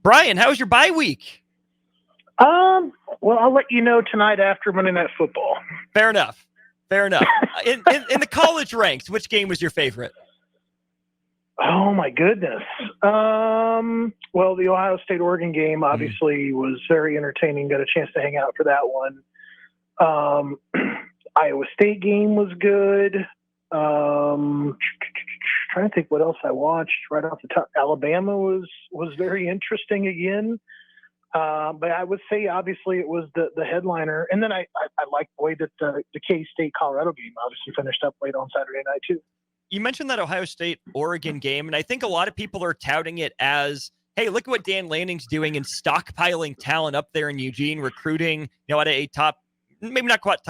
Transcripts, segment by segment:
Bryan, how was your bye week? Well, I'll let you know tonight after Monday Night Football. Fair enough. In the college ranks, which game was your favorite? Oh my goodness. Well, the Ohio State-Oregon game obviously was very entertaining. Got a chance to hang out for that one. Iowa State game was good. Trying to think what else I watched right off the top. Alabama was very interesting again. But I would say obviously it was the headliner, and then I liked the way that the K-State Colorado game obviously finished up late on Saturday night too. You mentioned that Ohio State-Oregon game, and I think a lot of people are touting it as, hey, look at what Dan Lanning's doing in stockpiling talent up there in Eugene, recruiting, at a top, maybe not quite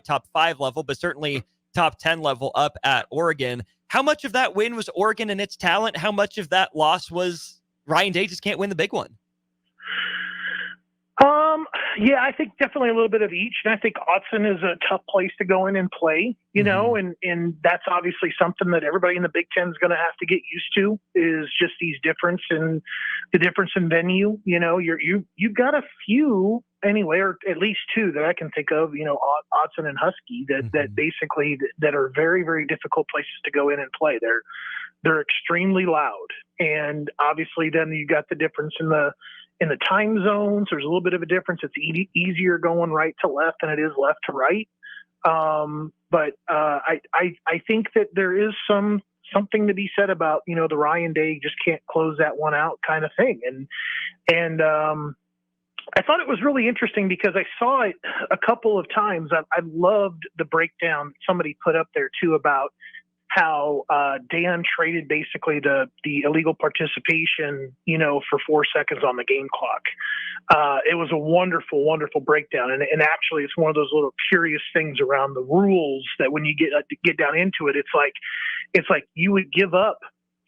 top 5 level, but certainly top 10 level up at Oregon. How much of that win was Oregon and its talent? How much of that loss was Ryan Day just can't win the big one? Yeah, I think definitely a little bit of each. And I think Autzen is a tough place to go in and play, and that's obviously something that everybody in the Big Ten is going to have to get used to, is just the difference in venue. You've got a few anyway, or at least two that I can think of, Autzen and Husky that basically that are very, very difficult places to go in and play. They're extremely loud. And obviously then you got the difference in the time zones. There's a little bit of a difference. It's easier going right to left than it is left to right. But I think that there is something to be said about, the Ryan Day just can't close that one out kind of thing. And I thought it was really interesting because I saw it a couple of times. I loved the breakdown somebody put up there too about how Dan traded basically the illegal participation, for 4 seconds on the game clock. It was a wonderful, wonderful breakdown. And actually, it's one of those little curious things around the rules that when you get down into it, it's like you would give up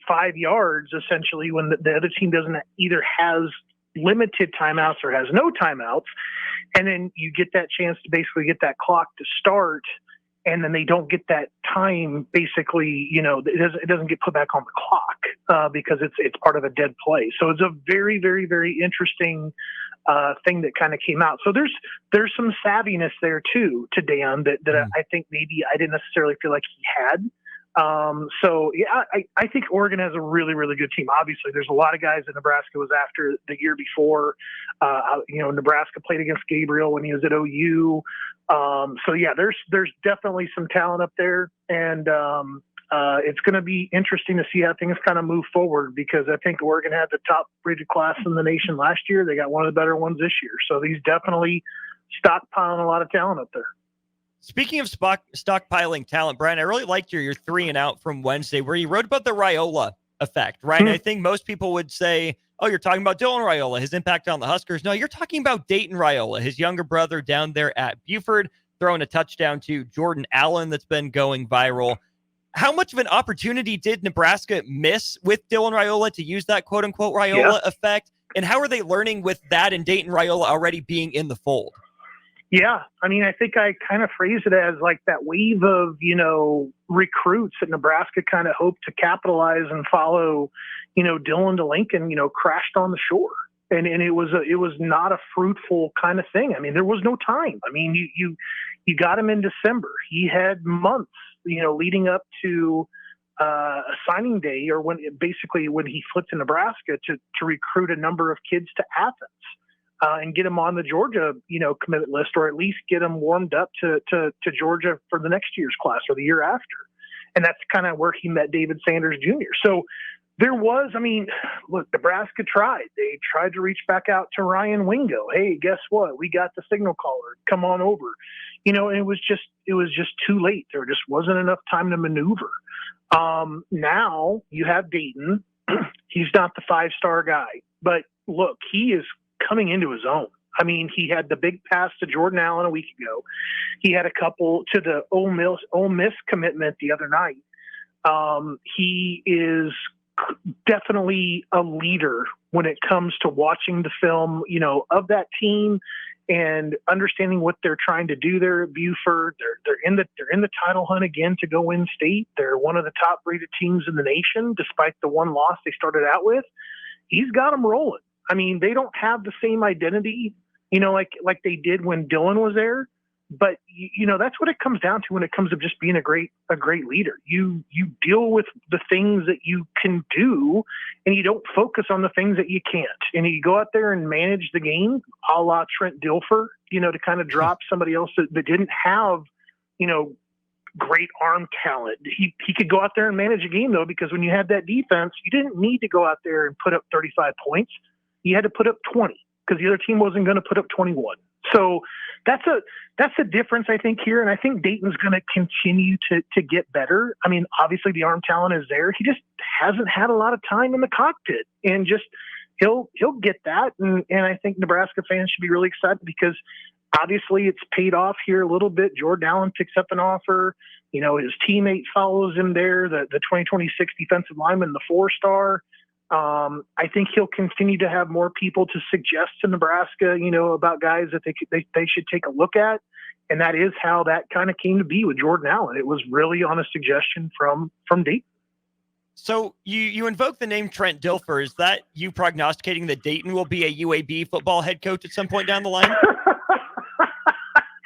5 yards essentially when the other team doesn't either has limited timeouts or has no timeouts. And then you get that chance to basically get that clock to start. And then they don't get that time, basically, it doesn't get put back on the clock because it's part of a dead play. So it's a very, very, very interesting thing that kind of came out. So there's some savviness there too to Dan that I think maybe I didn't necessarily feel like he had. So yeah, I think Oregon has a really, really good team. Obviously, there's a lot of guys that Nebraska was after the year before. Nebraska played against Gabriel when he was at OU. So yeah, there's definitely some talent up there, and it's going to be interesting to see how things kind of move forward, because I think Oregon had the top rated class in the nation last year. They got one of the better ones this year. So he's definitely stockpiling a lot of talent up there. Speaking of stockpiling talent, Bryan, I really liked your 3 and out from Wednesday where you wrote about the Rola effect, right? I think most people would say, oh, you're talking about Dylan Rola, his impact on the Huskers. No, you're talking about Dayton Rola, his younger brother down there at Buford, throwing a touchdown to Jordan Allen that's been going viral. How much of an opportunity did Nebraska miss with Dylan Rola to use that quote-unquote Rola effect? And how are they learning with that and Dayton Rola already being in the fold? Yeah, I mean, I think I kind of phrased it as like that wave of, recruits that Nebraska kind of hoped to capitalize and follow, Dylan to Lincoln, crashed on the shore. And it was not a fruitful kind of thing. I mean, there was no time. I mean, you got him in December. He had months, leading up to a signing day, or when he flipped to Nebraska to recruit a number of kids to Athens. And get him on the Georgia, commitment list, or at least get him warmed up to Georgia for the next year's class or the year after. And that's kind of where he met David Sanders Jr. So there was, look, Nebraska tried. They tried to reach back out to Ryan Wingo. Hey, guess what? We got the signal caller. Come on over. And it was just too late. There just wasn't enough time to maneuver. Now you have Dayton. He's not the 5-star guy, but look, he is coming into his own. I mean, he had the big pass to Jordan Allen a week ago. He had a couple to the Ole Miss commitment the other night. He is definitely a leader when it comes to watching the film, of that team and understanding what they're trying to do there at Buford. They're in the title hunt again to go win state. They're one of the top rated teams in the nation, despite the one loss they started out with. He's got them rolling. I mean, they don't have the same identity, like they did when Dylan was there. But that's what it comes down to when it comes to just being a great leader. You deal with the things that you can do, and you don't focus on the things that you can't. And you go out there and manage the game, a la Trent Diller, to kind of drop somebody else that didn't have, great arm talent. He could go out there and manage a game though, because when you had that defense, you didn't need to go out there and put up 35 points. You had to put up 20 because the other team wasn't going to put up 21. So that's a difference, I think, here. And I think Dayton's going to continue to get better. I mean, obviously the arm talent is there. He just hasn't had a lot of time in the cockpit, and just he'll get that. And I think Nebraska fans should be really excited because obviously it's paid off here a little bit. Jordan Allen picks up an offer. His teammate follows him there, the 2026 defensive lineman, the 4-star. I think he'll continue to have more people to suggest to Nebraska, about guys that they should take a look at. And that is how that kind of came to be with Jordan Allen. It was really on a suggestion from Dayton. So you invoke the name Trent Diller. Is that you prognosticating that Dayton will be a UAB football head coach at some point down the line?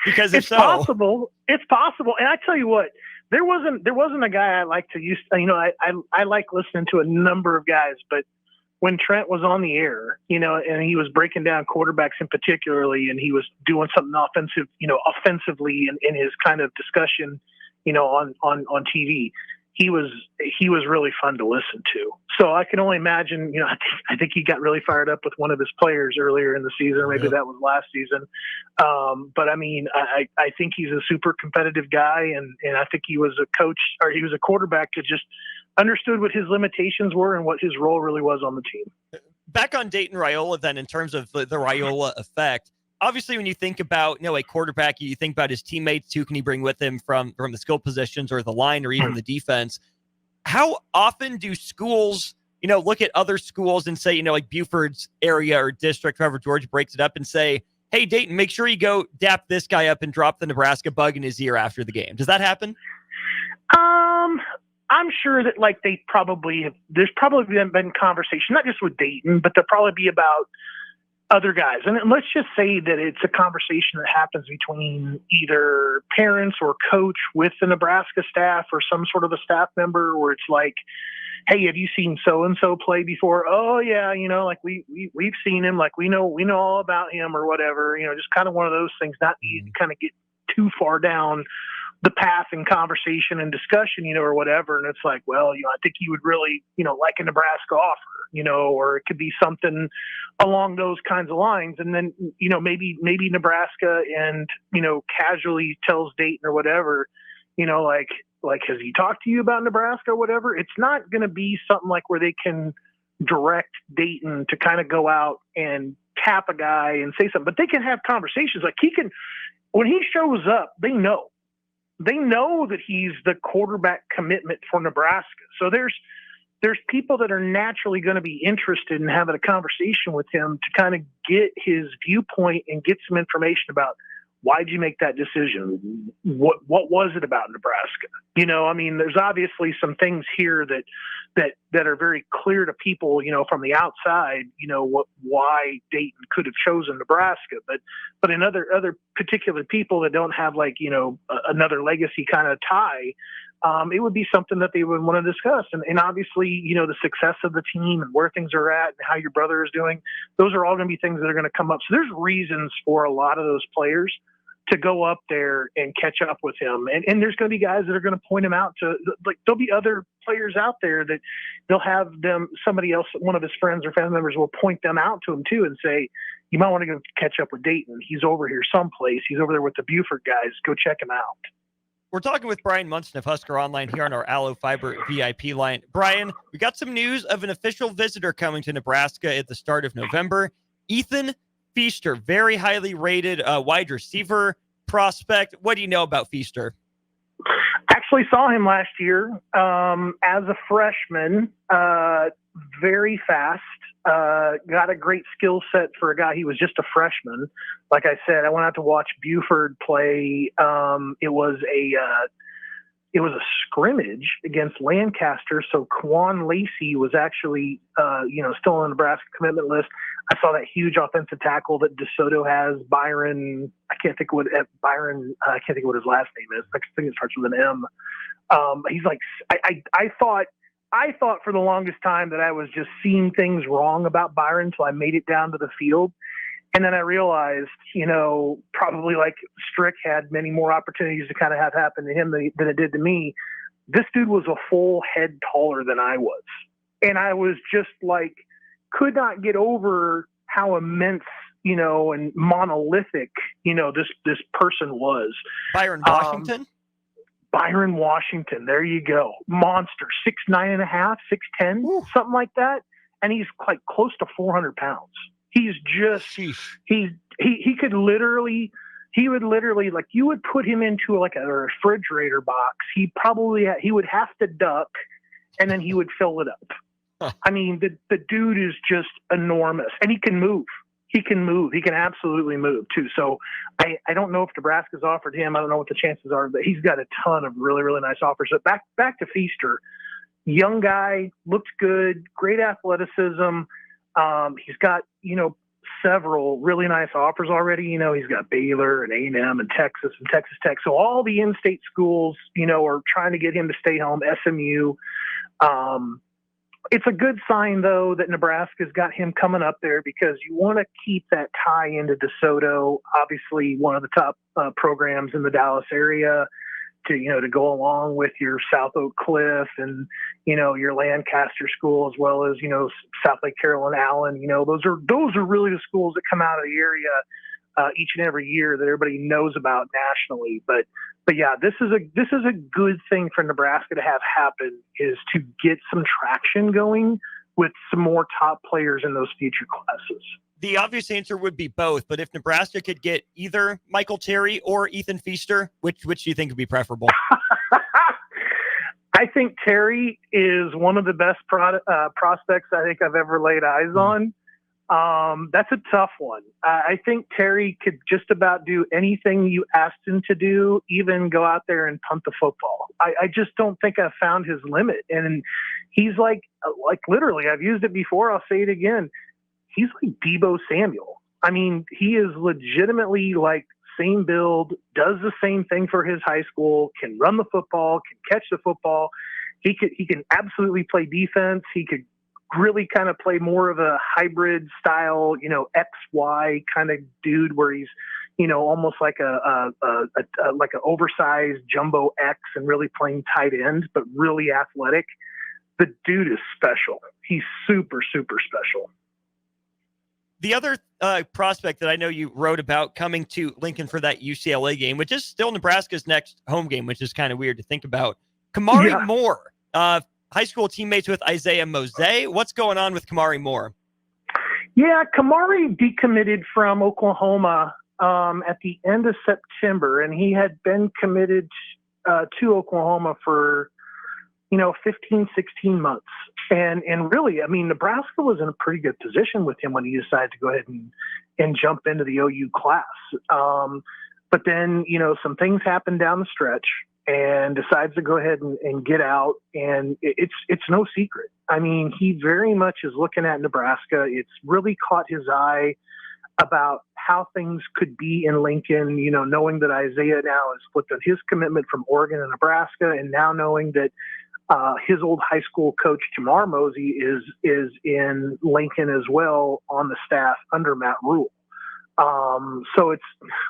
Because it's possible. It's possible. And I tell you what, there wasn't a guy I like to use. I like listening to a number of guys, but when Trent was on the air, and he was breaking down quarterbacks in particularly, and he was doing something offensively in his kind of discussion, on TV, he was really fun to listen to. So I can only imagine, I think he got really fired up with one of his players earlier in the season, or maybe that was last season. But I mean, I think he's a super competitive guy, and I think he was a coach, or he was a quarterback that just understood what his limitations were and what his role really was on the team. Back on Dayton Rola then, in terms of the Rola effect, obviously when you think about, a quarterback, you think about his teammates. Who can he bring with him from the skill positions or the line or even the defense? How often do schools, look at other schools and say, like Buford's area or district, however Georgia breaks it up, and say, hey, Dayton, make sure you go dap this guy up and drop the Nebraska bug in his ear after the game. Does that happen? I'm sure that there's probably been conversation, not just with Dayton, but there'll probably be about other guys. And let's just say that it's a conversation that happens between either parents or coach with the Nebraska staff or some sort of a staff member, where it's like, hey, have you seen so-and-so play before? Oh yeah. Like we've seen him, like we know all about him or whatever, just kind of one of those things, not need to kind of get too far down the path in conversation and discussion, or whatever. And it's like, well, I think you would really, like a Nebraska offer, or it could be something along those kinds of lines. And then, maybe Nebraska and, casually tells Dayton or whatever, like, has he talked to you about Nebraska or whatever? It's not going to be something like where they can direct Dayton to kind of go out and tap a guy and say something, but they can have conversations. Like when he shows up, they know that he's the quarterback commitment for Nebraska. So there's people that are naturally going to be interested in having a conversation with him to kind of get his viewpoint and get some information about, why'd you make that decision? What was it about Nebraska? I mean, there's obviously some things here that are very clear to people, from the outside, why Dayton could have chosen Nebraska, but in other particular people that don't have another legacy kind of tie, it would be something that they would want to discuss. And obviously, the success of the team and where things are at and how your brother is doing, those are all going to be things that are going to come up. So there's reasons for a lot of those players to go up there and catch up with him. And there's going to be guys that are going to point him out to, there'll be other players out there that they'll have somebody else, one of his friends or family members will point them out to him too and say, you might want to go catch up with Dayton. He's over here someplace. He's over there with the Buford guys. Go check him out. We're talking with Bryan Munson of Husker Online here on our Allo Fiber VIP line. Bryan, we got some news of an official visitor coming to Nebraska at the start of November. Ethan Feaster, very highly rated wide receiver prospect. What do you know about Feaster? Actually saw him last year as a freshman. Very fast. Got a great skill set for a guy. He was just a freshman. Like I said, I went out to watch Buford play. It was it was a scrimmage against Lancaster. So Quan Lacey was actually, still on the Nebraska commitment list. I saw that huge offensive tackle that DeSoto has, Byron. I can't think of what his last name is. I think it starts with an M. He's like, I thought for the longest time that I was just seeing things wrong about Byron until I made it down to the field. And then I realized, probably like Strick had many more opportunities to kind of have happen to him than it did to me. This dude was a full head taller than I was. And I was just like, could not get over how immense, and monolithic, this person was. Byron Washington? Byron Washington. There you go. Monster. 6'9.5", 6'10", Ooh. something like that. And he's like close to 400 pounds. He's just, he would literally, like, you would put him into like a refrigerator box. He would have to duck and then he would fill it up. Huh. I mean, the dude is just enormous, and he can move. He can absolutely move too. So I don't know if Nebraska's offered him. I don't know what the chances are, but he's got a ton of really, really nice offers. But back to Feaster, young guy, looked good, great athleticism. He's got, several really nice offers already. He's got Baylor and A&M and Texas Tech. So all the in-state schools, are trying to get him to stay home. SMU. It's a good sign, though, that Nebraska's got him coming up there, because you want to keep that tie into DeSoto, obviously one of the top programs in the Dallas area, to go along with your South Oak Cliff and, your Lancaster school, as well as, South Lake Carroll and Allen. Those are really the schools that come out of the area each and every year that everybody knows about nationally. But yeah, this is a good thing for Nebraska to have happen, is to get some traction going with some more top players in those future classes. The obvious answer would be both, but if Nebraska could get either Michael Terry or Ethan Feaster, which do you think would be preferable? I think Terry is one of the best prospects I think I've ever laid eyes on. That's a tough one. I think Terry could just about do anything you asked him to do, even go out there and punt the football. I just don't think I've found his limit. And he's like literally, I've used it before, I'll say it again. He's like Deebo Samuel. I mean, he is legitimately like same build, does the same thing for his high school, can run the football, can catch the football. He can absolutely play defense. He could really kind of play more of a hybrid style, XY kind of dude, where he's, almost like like an oversized jumbo X and really playing tight end, but really athletic. The dude is special. He's super, super special. The other prospect that I know you wrote about coming to Lincoln for that UCLA game, which is still Nebraska's next home game, which is kind of weird to think about. Kamari Moore, high school teammates with Isaiah Mose. What's going on with Kamari Moore? Yeah, Kamari decommitted from Oklahoma at the end of September, and he had been committed to Oklahoma for 15, 16 months. And really, I mean, Nebraska was in a pretty good position with him when he decided to go ahead and jump into the OU class. But then, some things happened down the stretch, and decides to go ahead and get out. And it's no secret. I mean, he very much is looking at Nebraska. It's really caught his eye about how things could be in Lincoln, knowing that Isaiah now has flipped on his commitment from Oregon and Nebraska, and now knowing that his old high school coach, Kamari Moore, is in Lincoln as well on the staff under Matt Rule. So it's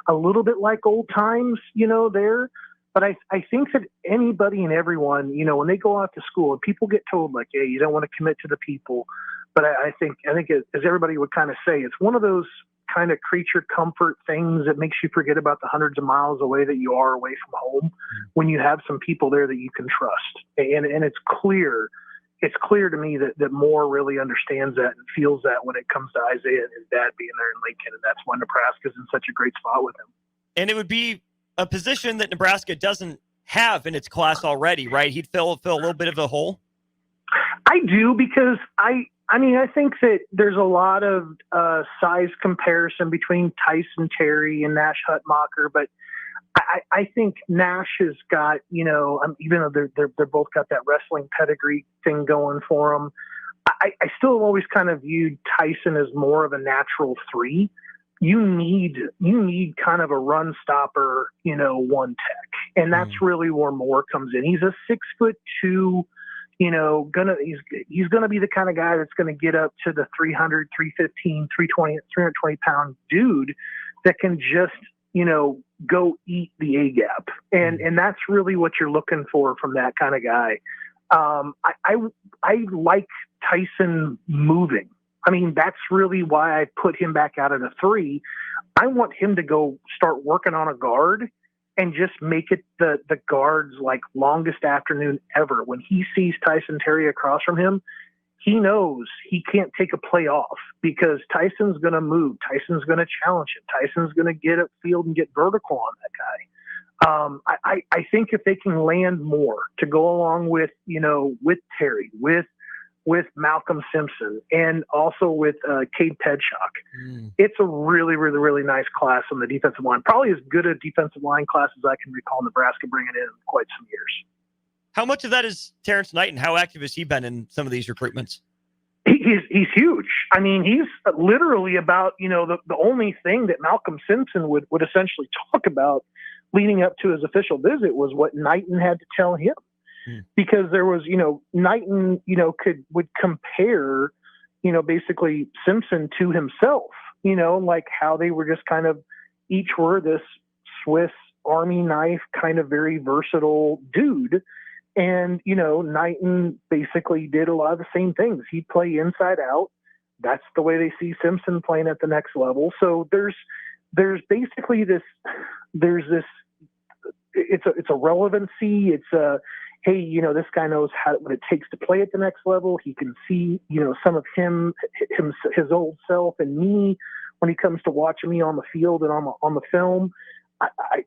a little bit like old times, there. But I think that anybody and everyone, when they go out to school and people get told like, hey, you don't want to commit to the people. But I think as everybody would kind of say, it's one of those kind of creature comfort things that makes you forget about the hundreds of miles away that you are away from home when you have some people there that you can trust. And it's clear to me that Moore really understands that and feels that when it comes to Isaiah and his dad being there in Lincoln. And that's why Nebraska's in such a great spot with him. And it would be a position that Nebraska doesn't have in its class already, right? He'd fill a little bit of a hole. I do, because I think that there's a lot of size comparison between Tyson Terry and Nash Hutmacher, but I think Nash has got, even though they're both got that wrestling pedigree thing going for them, I still have always kind of viewed Tyson as more of a natural 3. You need kind of a run stopper, one tech, and that's really where Moore comes in. He's a 6'2", he's gonna be the kind of guy that's gonna get up to the 300, 315, 320 pound dude that can just, go eat the A gap. And that's really what you're looking for from that kind of guy. I like Tyson moving. I mean, that's really why I put him back out at a 3. I want him to go start working on a guard and just make it the guard's like longest afternoon ever. When he sees Tyson Terry across from him, he knows he can't take a play off because Tyson's going to move. Tyson's going to challenge him. Tyson's going to get upfield and get vertical on that guy. I think if they can land more to go along with, with Terry, with Malcolm Simpson, and also with Cade Pedshock, it's a really, really, really nice class on the defensive line. Probably as good a defensive line class as I can recall Nebraska bringing in quite some years. How much of that is Terrence Knighton? How active has he been in some of these recruitments? He's huge. I mean, he's literally about, the only thing that Malcolm Simpson would essentially talk about leading up to his official visit was what Knighton had to tell him. Because there was, Knighton, would compare, basically Simpson to himself, like how they were just kind of each were this Swiss Army knife kind of very versatile dude. And, Knighton basically did a lot of the same things. He'd play inside out. That's the way they see Simpson playing at the next level. So there's basically it's a relevancy. It's a, hey, this guy knows what it takes to play at the next level. He can see, some of his old self and me when he comes to watching me on the field and on the film.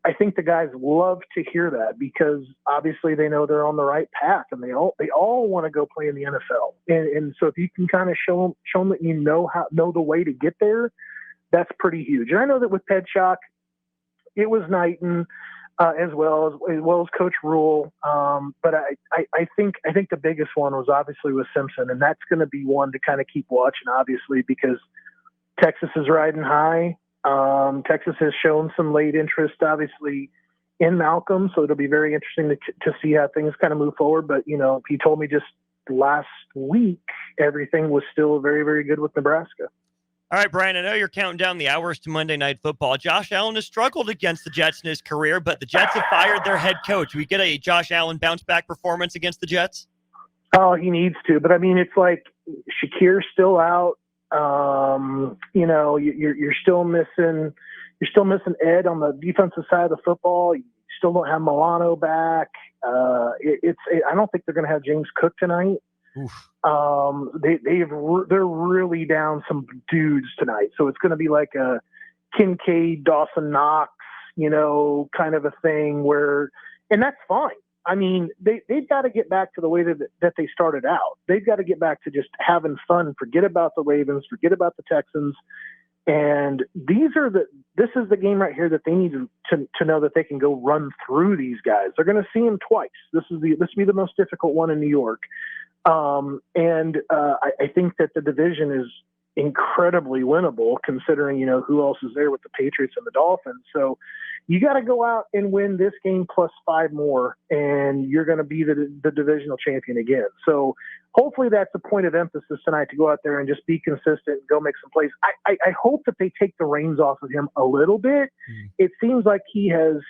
I think the guys love to hear that because obviously they know they're on the right path and they all want to go play in the NFL. And so if you can kind of show them that know the way to get there, that's pretty huge. And I know that with Pedshock, it was Knighton as well as Coach Rule. But I think the biggest one was obviously with Simpson, and that's going to be one to kind of keep watching, obviously, because Texas is riding high. Texas has shown some late interest, obviously, in Malcolm, so it'll be very interesting to see how things kind of move forward. But, he told me just last week everything was still very, very good with Nebraska. All right, Bryan, I know you're counting down the hours to Monday Night Football. Josh Allen has struggled against the Jets in his career, but the Jets have fired their head coach. We get a Josh Allen bounce-back performance against the Jets? Oh, he needs to. But, I mean, it's like Shakir's still out. You're still missing Ed on the defensive side of the football. You still don't have Milano back. I don't think they're going to have James Cook tonight. They're really down some dudes tonight. So it's going to be like a Kincaid, Dawson Knox, kind of a thing and that's fine. I mean, they've got to get back to the way that they started out. They've got to get back to just having fun, forget about the Ravens, forget about the Texans. And this is the game right here that they need to know that they can go run through these guys. They're going to see them twice. This will be the most difficult one in New York. I think that the division is incredibly winnable considering, who else is there with the Patriots and the Dolphins. So you got to go out and win this game plus 5 more, and you're going to be the divisional champion again. So hopefully that's a point of emphasis tonight to go out there and just be consistent and go make some plays. I hope that they take the reins off of him a little bit. It seems like there's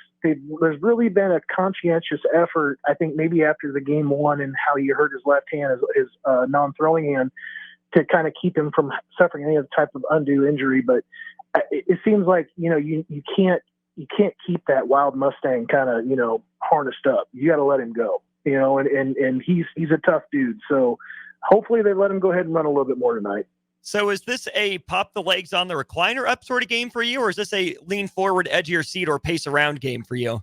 really been a conscientious effort, I think maybe after the game 1 and how he hurt his left hand, his non-throwing hand, to kind of keep him from suffering any other type of undue injury. But it seems like, you can't keep that wild Mustang kind of, harnessed up. You got to let him go, and he's a tough dude. So hopefully they let him go ahead and run a little bit more tonight. So is this a pop the legs on the recliner up sort of game for you, or is this a lean forward, edge of your seat, or pace around game for you?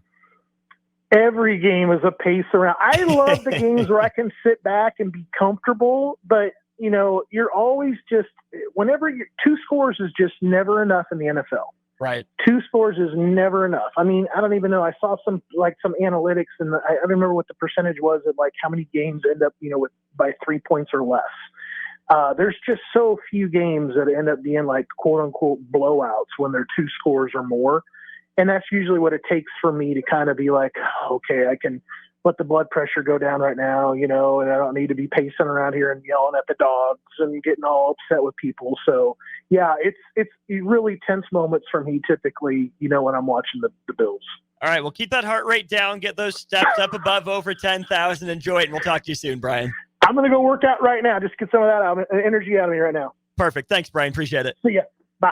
Every game is a pace around. I love the games where I can sit back and be comfortable, but you're always just, whenever 2 scores is just never enough in the NFL. Right. 2 scores is never enough. I mean, I don't even know. I saw some analytics, and I don't remember what the percentage was of like how many games end up, by 3 points or less. There's just so few games that end up being like quote unquote blowouts when they're 2 scores or more. And that's usually what it takes for me to kind of be like, okay, I can let the blood pressure go down right now, and I don't need to be pacing around here and yelling at the dogs and getting all upset with people. So yeah, it's really tense moments for me typically, when I'm watching the Bills. All right. Well, keep that heart rate down, get those steps up above over 10,000. Enjoy it. And we'll talk to you soon, Bryan. I'm going to go work out right now. Just get some of that energy out of me right now. Perfect. Thanks, Bryan. Appreciate it. See ya. Bye.